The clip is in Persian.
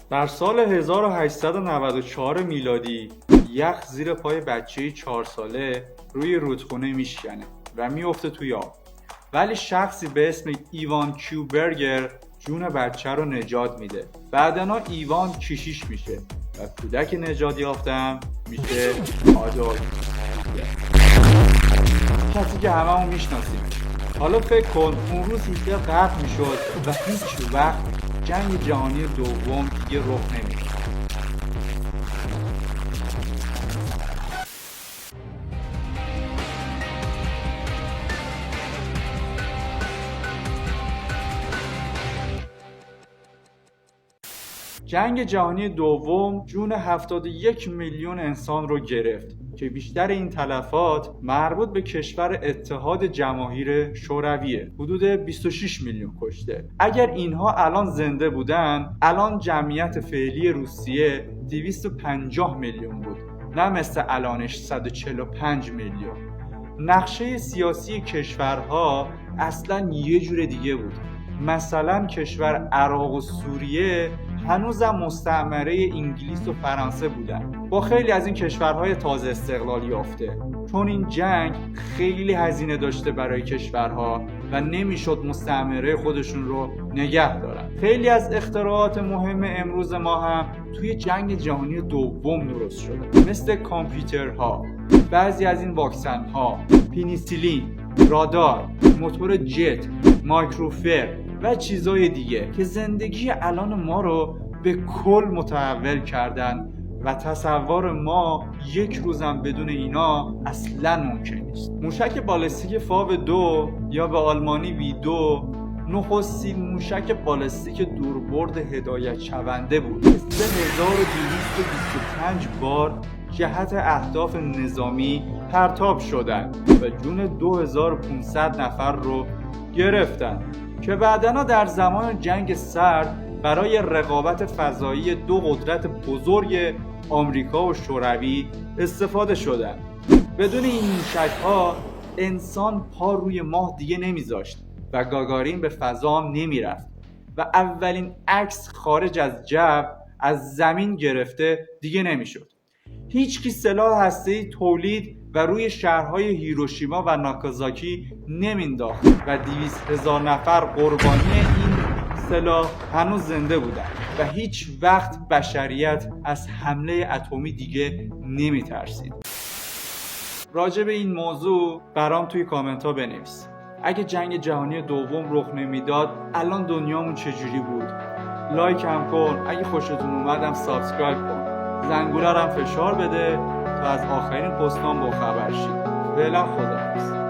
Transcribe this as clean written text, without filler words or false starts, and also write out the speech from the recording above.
در سال 1894 میلادی یخ زیر پای بچه‌ای 4 ساله روی رودخونه میشکنه و میفته توی آب. ولی شخصی به اسم ایوان کیوبرگر جون بچه رو نجات میده. بعدنا ایوان کشیش میشه و کودک نجات یافتم میشه آدولف هیتلر، کسی که هممون میشناسیم. حالا فکر کن اون روز هیتلر غرق میشد و هیچ وقت جنگ جهانی دوم دیگه رخ نمیداد. جنگ جهانی دوم جون 71 میلیون انسان رو گرفت که بیشتر این تلفات مربوط به کشور اتحاد جماهیر شورویه. حدود 26 میلیون کشته. اگر اینها الان زنده بودن، الان جمعیت فعلی روسیه 250 میلیون بود، نه مثل الانش 145 میلیون. نقشه سیاسی کشورها اصلا یه جور دیگه بود. مثلا کشور عراق و سوریه هنوزم مستعمره انگلیس و فرانسه بودن، با خیلی از این کشورهای تازه استقلال یافته، چون این جنگ خیلی هزینه داشته برای کشورها و نمیشد مستعمره خودشون رو نگه دارن. خیلی از اختراعات مهم امروز ما هم توی جنگ جهانی دوم درست شده، مثل کامپیوترها، بعضی از این واکسن‌ها، پنیسیلین، رادار، موتور جت، مایکروفر و چیزای دیگه که زندگی الان ما رو به کل متحول کردن و تصور ما یک روزم بدون اینا اصلا ممکن نیست. موشک بالستیک فاو 2 یا به آلمانی V2 نخستین موشک بالستیک دوربرد هدایت شونده بود. 3225 بار جهت اهداف نظامی پرتاب شدن و جون 2500 نفر رو گرفتن که بعدنا در زمان جنگ سرد برای رقابت فضایی دو قدرت بزرگ آمریکا و شوروی استفاده شدن. بدون این موشک‌ها انسان پا روی ماه دیگه نمیذاشت و گاگارین به فضا هم نمیرفت و اولین عکس خارج از جو از زمین گرفته دیگه نمیشد. هیچکی سلاح هسته‌ای تولید و روی شهرهای هیروشیما و ناکازاکی نمینداخت و 200,000 نفر قربانی این سلاح هنوز زنده بودن و هیچ وقت بشریت از حمله اتمی دیگه نمیترسید. راجع به این موضوع برام توی کامنت ها بنویس. اگه جنگ جهانی دوم رخ نمیداد الان دنیامون چجوری بود؟ لایک هم کن، اگه خوشتون اومدم سابسکرایب کن، زنگوله رو هم فشار بده تا از آخرین پستام با خبر شید. فعلا خداحافظ.